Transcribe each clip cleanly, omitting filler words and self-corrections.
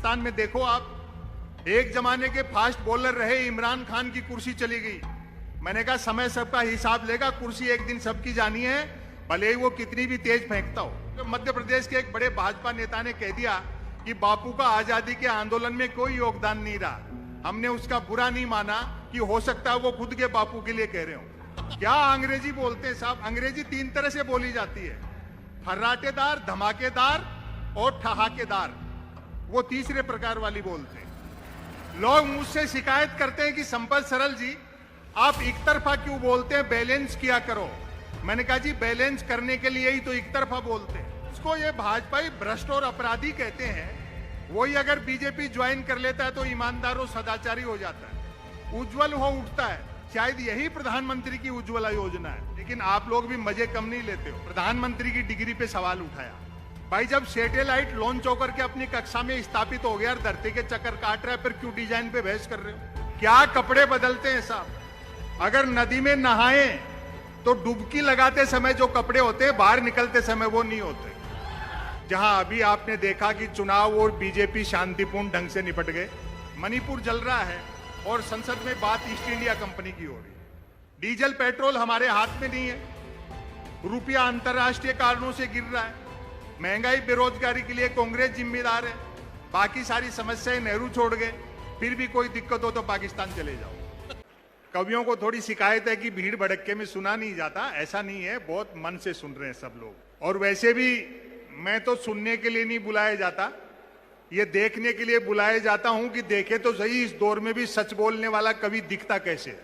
पाकिस्तान में देखो आप, एक जमाने के फास्ट बॉलर रहे इमरान खान की कुर्सी चली गई। मैंने कहा समय सबका हिसाब लेगा, कुर्सी एक दिन सबकी जानी है, भले ही वो कितनी भी तेज फेंकता हो। तो मध्य प्रदेश के एक बड़े भाजपा नेता ने कह दिया कि बापू का आजादी के आंदोलन में कोई योगदान नहीं रहा। हमने उसका बुरा नहीं माना कि हो सकता है वो खुद के बापू के लिए कह रहे हो। क्या अंग्रेजी बोलते हैं साहब, अंग्रेजी 3 तरह से बोली जाती है, फर्राटेदार, धमाकेदार और ठहाकेदार। वो तीसरे प्रकार वाली बोलते हैं। लोग मुझसे शिकायत करते हैं कि संपत सरल जी आप एक तरफा क्यों बोलते हैं, बैलेंस किया करो। मैंने कहा जी बैलेंस करने के लिए ही तो एक तरफा बोलते हैं। उसको ये भाजपाई भ्रष्ट और अपराधी कहते हैं। वही अगर बीजेपी ज्वाइन कर लेता है तो ईमानदार और सदाचारी हो जाता है, उज्जवल हो उठता है। शायद यही प्रधानमंत्री की उज्ज्वला योजना है। लेकिन आप लोग भी मजे कम नहीं लेते हो। प्रधानमंत्री की डिग्री पे सवाल उठाया। भाई जब सैटेलाइट लॉन्च होकर के अपनी कक्षा में स्थापित हो गया, धरती के चक्कर काट रहा है, फिर क्यों डिजाइन पे बहस कर रहे हो? क्या कपड़े बदलते हैं साहब। अगर नदी में नहाए तो डुबकी लगाते समय जो कपड़े होते हैं, बाहर निकलते समय वो नहीं होते। जहां अभी आपने देखा कि चुनाव और बीजेपी शांतिपूर्ण ढंग से निपट गए, मणिपुर जल रहा है और संसद में बात ईस्ट इंडिया कंपनी की हो रही है। डीजल पेट्रोल हमारे हाथ में नहीं है, रुपया अंतरराष्ट्रीय कारणों से गिर रहा है, महंगाई बेरोजगारी के लिए कांग्रेस जिम्मेदार है, बाकी सारी समस्याएं नेहरू छोड़ गए, फिर भी कोई दिक्कत हो तो पाकिस्तान चले जाओ। कवियों को थोड़ी शिकायत है कि भीड़ भड़क्के में सुना नहीं जाता। ऐसा नहीं है, बहुत मन से सुन रहे हैं सब लोग। और वैसे भी मैं तो सुनने के लिए नहीं बुलाया जाता, ये देखने के लिए बुलाया जाता हूं कि देखे तो सही इस दौर में भी सच बोलने वाला कवि दिखता कैसे है।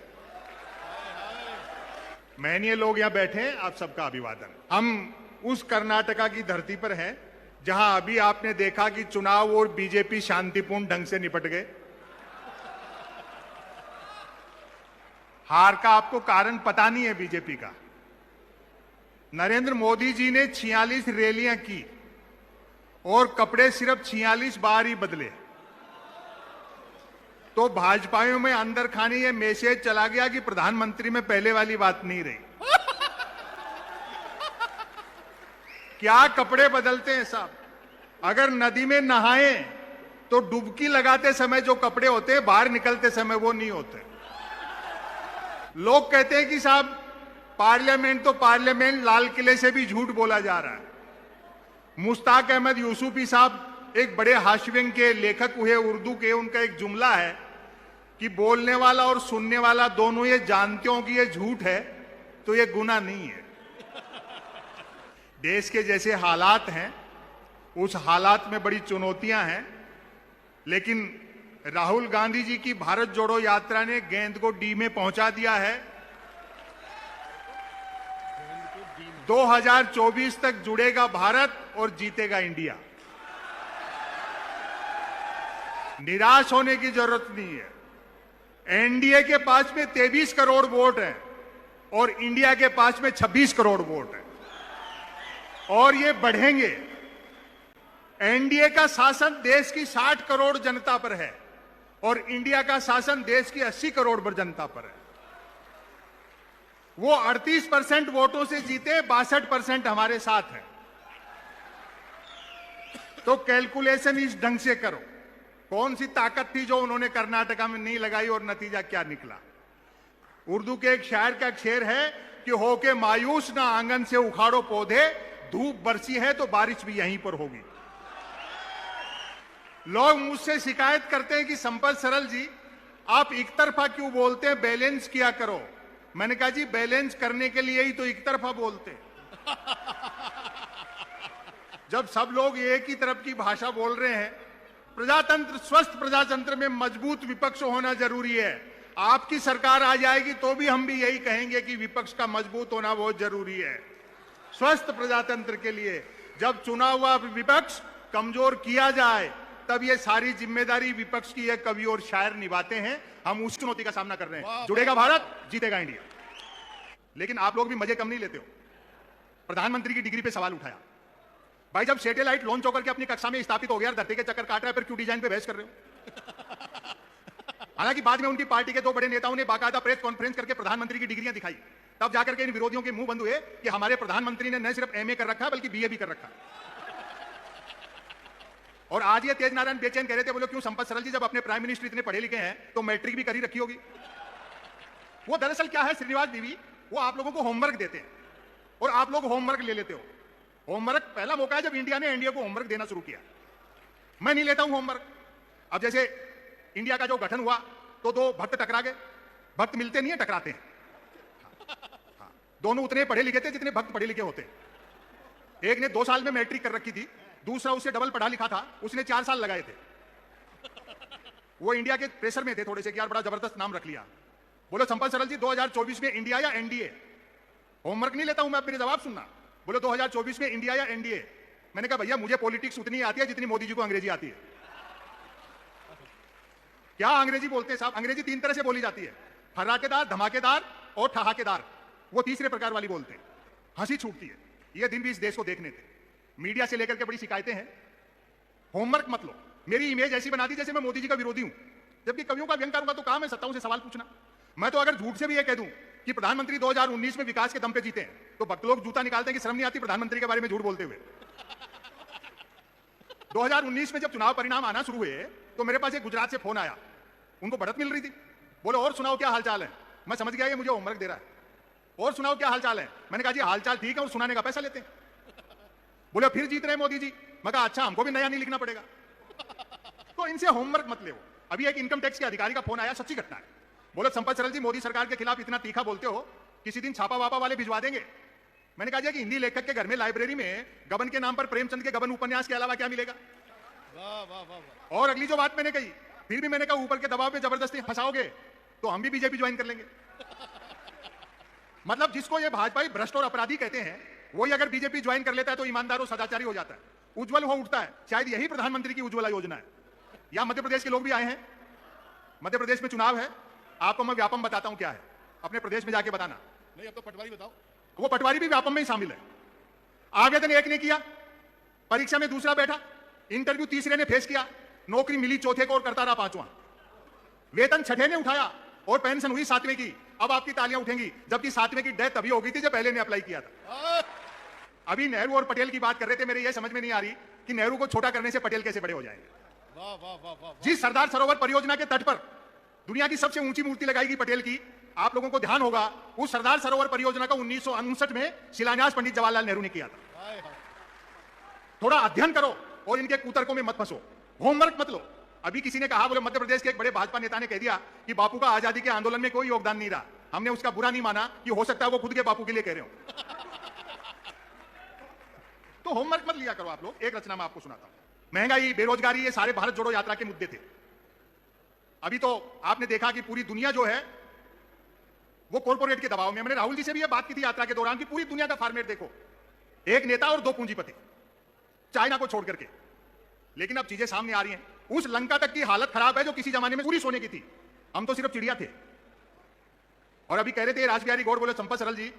महनीय लोग यहां बैठे हैं, आप सबका अभिवादन। हम उस कर्नाटका की धरती पर हैं जहां अभी आपने देखा कि चुनाव और बीजेपी शांतिपूर्ण ढंग से निपट गए। हार का आपको कारण पता नहीं है बीजेपी का। नरेंद्र मोदी जी ने 46 रैलियां की और कपड़े सिर्फ 46 बार ही बदले। तो भाजपाइयों में अंदर खाने ये मैसेज चला गया कि प्रधानमंत्री में पहले वाली बात नहीं रही। क्या कपड़े बदलते हैं साहब। अगर नदी में नहाए तो डुबकी लगाते समय जो कपड़े होते हैं, बाहर निकलते समय वो नहीं होते। लोग कहते हैं कि साहब पार्लियामेंट तो पार्लियामेंट, लाल किले से भी झूठ बोला जा रहा है। मुश्ताक अहमद यूसुफी साहब एक बड़े हास्यव्यंग के लेखक हुए उर्दू के, उनका एक जुमला है कि बोलने वाला और सुनने वाला दोनों ये जानते हो कि ये झूठ है तो ये गुनाह नहीं है। देश के जैसे हालात हैं, उस हालात में बड़ी चुनौतियां हैं, लेकिन राहुल गांधी जी की भारत जोड़ो यात्रा ने गेंद को डी में पहुंचा दिया है। 2024 तक जुड़ेगा भारत और जीतेगा इंडिया। निराश होने की जरूरत नहीं है। एनडीए के पास में 23 करोड़ वोट हैं और इंडिया के पास में 26 करोड़ वोट हैं और ये बढ़ेंगे। एनडीए का शासन देश की 60 करोड़ जनता पर है और इंडिया का शासन देश की 80 करोड़ पर जनता पर है। वो 38% वोटों से जीते, 62% हमारे साथ है। तो कैलकुलेशन इस ढंग से करो, कौन सी ताकत थी जो उन्होंने कर्नाटका में नहीं लगाई और नतीजा क्या निकला। उर्दू के एक शायर का शेर है कि होके मायूस ना आंगन से उखाड़ो पौधे, धूप बरसी है तो बारिश भी यहीं पर होगी। लोग मुझसे शिकायत करते हैं कि संपत सरल जी आप एक तरफा क्यों बोलते हैं, बैलेंस किया करो। मैंने कहा जी बैलेंस करने के लिए ही तो एक तरफा बोलते हैं। जब सब लोग एक ही तरफ की भाषा बोल रहे हैं। प्रजातंत्र, स्वस्थ प्रजातंत्र में मजबूत विपक्ष होना जरूरी है। आपकी सरकार आ जाएगी तो भी हम भी यही कहेंगे कि विपक्ष का मजबूत होना बहुत जरूरी है स्वस्थ प्रजातंत्र के लिए। जब चुना हुआ विपक्ष कमजोर किया जाए तब ये सारी जिम्मेदारी विपक्ष की एक कवि और शायर निभाते हैं। हम उस चुनौती का सामना कर रहे हैं। जुड़ेगा भारत, जीतेगा इंडिया। लेकिन आप लोग भी मजे कम नहीं लेते हो। प्रधानमंत्री की डिग्री पे सवाल उठाया। भाई जब सैटेलाइट लॉन्च होकर के अपनी कक्षा में स्थापित हो गया, धरती के चक्कर काट रहा है, फिर क्यों डिजाइन पे बहस कर रहे हो? हालांकि बाद में उनकी पार्टी के 2 बड़े नेताओं ने बाकायदा प्रेस कॉन्फ्रेंस करके प्रधानमंत्री की डिग्रियां दिखाई। तब जाकर के इन विरोधियों के मुंह बंद हुए कि हमारे प्रधानमंत्री ने न सिर्फ एमए कर रखा है बल्कि बीए भी कर रखा है। और आज ये तेज नारायण बेचैन कह रहे थे, बोले क्यों संपत सरल जी, जब अपने प्राइम मिनिस्टर इतने पढ़े लिखे हैं तो मैट्रिक भी करी रखी होगी। वो दरअसल क्या है श्रीनिवास बीवी, वो आप लोगों को होमवर्क देते हैं और आप लोग होमवर्क ले लेते हो। होमवर्क पहला मौका है जब इंडिया ने इंडिया को होमवर्क देना शुरू किया। मैं नहीं लेता हूं होमवर्क। अब जैसे इंडिया का जो गठन हुआ तो दो भक्त टकरा गए। भक्त मिलते नहीं है, टकराते हैं। हाँ, दोनों उतने पढ़े लिखे थे जितने भक्त पढ़े लिखे होते। एक ने 2 साल में मैट्रिक कर रखी थी, दूसरा उससे डबल पढ़ा लिखा था, उसने 4 साल लगाए थे। वो इंडिया के प्रेशर में थे थोड़े से कि यार बड़ा जबरदस्त नाम रख लिया। बोलो संपत सरल जी 2024 में इंडिया या एनडीए? होमवर्क नहीं लेता हूं मैं, मेरे जवाब सुनना। बोलो 2024 में इंडिया या एनडीए? मैंने कहा भैया मुझे पॉलिटिक्स उतनी आती है जितनी मोदी जी को अंग्रेजी आती है। क्या अंग्रेजी बोलते हैं साहब? अंग्रेजी 3 तरह से बोली जाती है, फर्राकेदार, धमाकेदार और ठहाकेदार। वो तीसरे प्रकार वाली बोलते हैं। हंसी छूटती है। ये दिन भी इस देश को देखने थे। मीडिया से लेकर के बड़ी शिकायतें हैं। होमवर्क मत लो। मेरी इमेज ऐसी बना दी जैसे मैं मोदी जी का विरोधी हूं, जबकि कवियों का व्यंग करूंगा तो काम है सत्ताओं से सवाल पूछना। मैं तो अगर झूठ से भी ये कह दूं कि प्रधानमंत्री 2019 में विकास के दम पे जीते हैं तो भक्त लोग जूता निकालते हैं कि शर्म नहीं आती प्रधानमंत्री के बारे में झूठ बोलते हुए। 2019 में जब चुनाव परिणाम आना शुरू हुए तो मेरे पास एक गुजरात से फोन आया। उनको बढ़त मिल रही थी। बोलो और सुनाओ क्या हालचाल है? मैं समझ गया ये मुझे होमवर्क दे रहा है। और सुनाओ क्या हालचाल है? मैंने कहा जी हालचाल ठीक है और सुनाने का पैसा लेते हैं। बोले फिर जीत रहे मोदी जी। मैं कहा अच्छा हमको भी नया नहीं लिखना पड़ेगा। तो इनसे होमवर्क मत ले। अभी एक इनकम टैक्स के अधिकारी का फोन आया, सच्ची घटना है। बोले संपत सरल जी मोदी सरकार के खिलाफ इतना तीखा बोलते हो, किसी दिन छापा वापा वाले भिजवा देंगे। मैंने कहा कि हिंदी लेखक के घर में लाइब्रेरी में गबन के नाम पर प्रेमचंद के गबन उपन्यास के अलावा क्या मिलेगा? वाह वाह वाह। और अगली जो बात मैंने कही, फिर भी मैंने कहा ऊपर के दबाव में जबरदस्ती फंसाओगे तो हम भी बीजेपी ज्वाइन कर लेंगे। मतलब जिसको ये भाजपाई भ्रष्ट और अपराधी कहते हैं वही अगर बीजेपी ज्वाइन कर लेता है तो ईमानदार और सदाचारी हो जाता है, उज्जवल हो उठता है। शायद यही प्रधानमंत्री की उज्ज्वला योजना है। या मध्य प्रदेश के लोग भी आए हैं। मध्य प्रदेश में चुनाव है, आपको मैं व्यापम बताता हूं क्या है, अपने प्रदेश में जाके बताना। नहीं अब तो पटवारी बताओ। वो पटवारी भी व्यापम में ही शामिल है। आवेदन एक ने किया, परीक्षा में दूसरा बैठा, इंटरव्यू तीसरे ने फेस किया, नौकरी मिली चौथे को और करता रहा 5वां, वेतन छठे ने उठाया और पेंशन हुई 7वें की। अब आपकी तालियां उठेंगी, जबकि 7वें की डेथ तभी हो गई थी जब पहले ने अप्लाई किया था। अभी नेहरू और पटेल की बात कर रहे थे, मेरे ये समझ में नहीं आ रही कि नेहरू को छोटा करने से पटेल कैसे बड़े हो जाएंगे। वाह वाह वाह वाह। जिस सरदार सरोवर परियोजना के तट पर दुनिया की सबसे ऊंची मूर्ति लगाई गई पटेल की, आप लोगों को ध्यान होगा उस सरदार सरोवर परियोजना का 1959 में शिलान्यास पंडित जवाहरलाल नेहरू ने किया था। थोड़ा अध्ययन करो और इनके कुतर्कों में मत फंसो। होमवर्क मत लो। अभी किसी ने कहा, बोले मध्य प्रदेश के एक बड़े भाजपा नेता ने कह दिया कि बापू का आजादी के आंदोलन में कोई योगदान नहीं रहा। हमने उसका बुरा नहीं माना कि हो सकता है वो खुद के बापू के लिए कह रहे हो। तो होमवर्क मत लिया करो आप लोग। एक रचना मैं आपको सुनाता हूं। महंगाई, बेरोजगारी, ये सारे भारत जोड़ो यात्रा के मुद्दे थे। अभी तो आपने देखा कि पूरी दुनिया जो है वो कॉर्पोरेट के दबाव में। मैंने राहुल जी से भी ये बात की थी यात्रा के दौरान कि पूरी दुनिया का फॉर्मेट देखो, एक नेता और 2 पूंजीपति, चाइना को छोड़ करके। लेकिन अब चीजें सामने आ रही हैं। उस लंका तक की हालत खराब है जो किसी जमाने में पूरी सोने की थी। हम तो सिर्फ चिड़िया थे। और अभी कह रहे थे रासबिहारी गौड़, बोले संपत सरल जी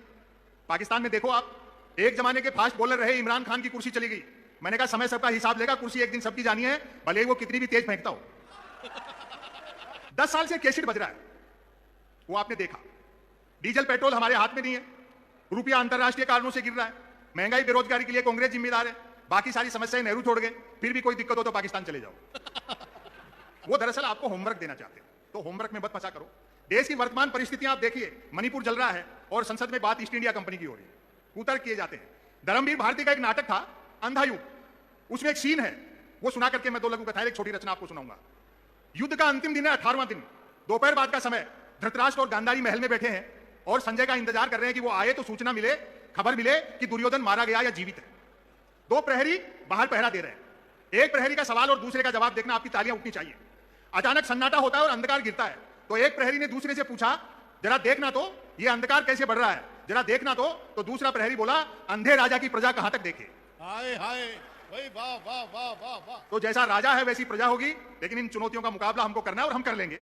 पाकिस्तान में देखो आप, एक जमाने के फास्ट बॉलर रहे इमरान खान की कुर्सी चली गई। मैंने कहा समय सबका हिसाब लेगा, कुर्सी एक दिन सबकी जानी है, भले ही वो कितनी भी तेज फेंकता हो। 10 साल से कैसेट बज रहा है, वो आपने देखा। डीजल पेट्रोल हमारे हाथ में नहीं है, रुपया अंतरराष्ट्रीय कारणों से गिर रहा है, महंगाई बेरोजगारी के लिए कांग्रेस जिम्मेदार है, बाकी सारी समस्याएं नेहरू छोड़ गए। फिर भी कोई दिक्कत हो तो पाकिस्तान चले जाओ। वो दरअसल आपको होमवर्क देना चाहते हैं, तो होमवर्क में मत फंसा करो। देश की वर्तमान परिस्थितियां आप देखिए, मणिपुर जल रहा है और संसद में बात ईस्ट इंडिया कंपनी की हो रही है, कुतर्क किए जाते हैं। धर्मवीर भारती का एक नाटक था अंधा युग, उसमें एक सीन है, वो सुना करके मैं 2 लघु कथाएं, एक छोटी रचना आपको सुनाऊंगा। युद्ध का अंतिम दिन है, 18वां दिन, दोपहर बाद का समय। धृतराष्ट्र और गांधारी महल में बैठे हैं और संजय का इंतजार कर रहे हैं कि वो आए तो सूचना मिले, खबर मिले कि दुर्योधन मारा गया या जीवित है। 2 प्रहरी बाहर पहरा दे रहे हैं। एक प्रहरी का सवाल और दूसरे का जवाब देखना आपकी तालियां उठनी चाहिए। अचानक सन्नाटा होता है और अंधकार गिरता है। तो एक प्रहरी ने दूसरे से पूछा, जरा देखना तो ये अंधकार कैसे बढ़ रहा है, जरा देखना तो दूसरा प्रहरी बोला, अंधे राजा की प्रजा कहां तक देखे। हाय हाय भाई, वाह वाह वाह वाह वाह। तो जैसा राजा है वैसी प्रजा होगी, लेकिन इन चुनौतियों का मुकाबला हमको करना है और हम कर लेंगे।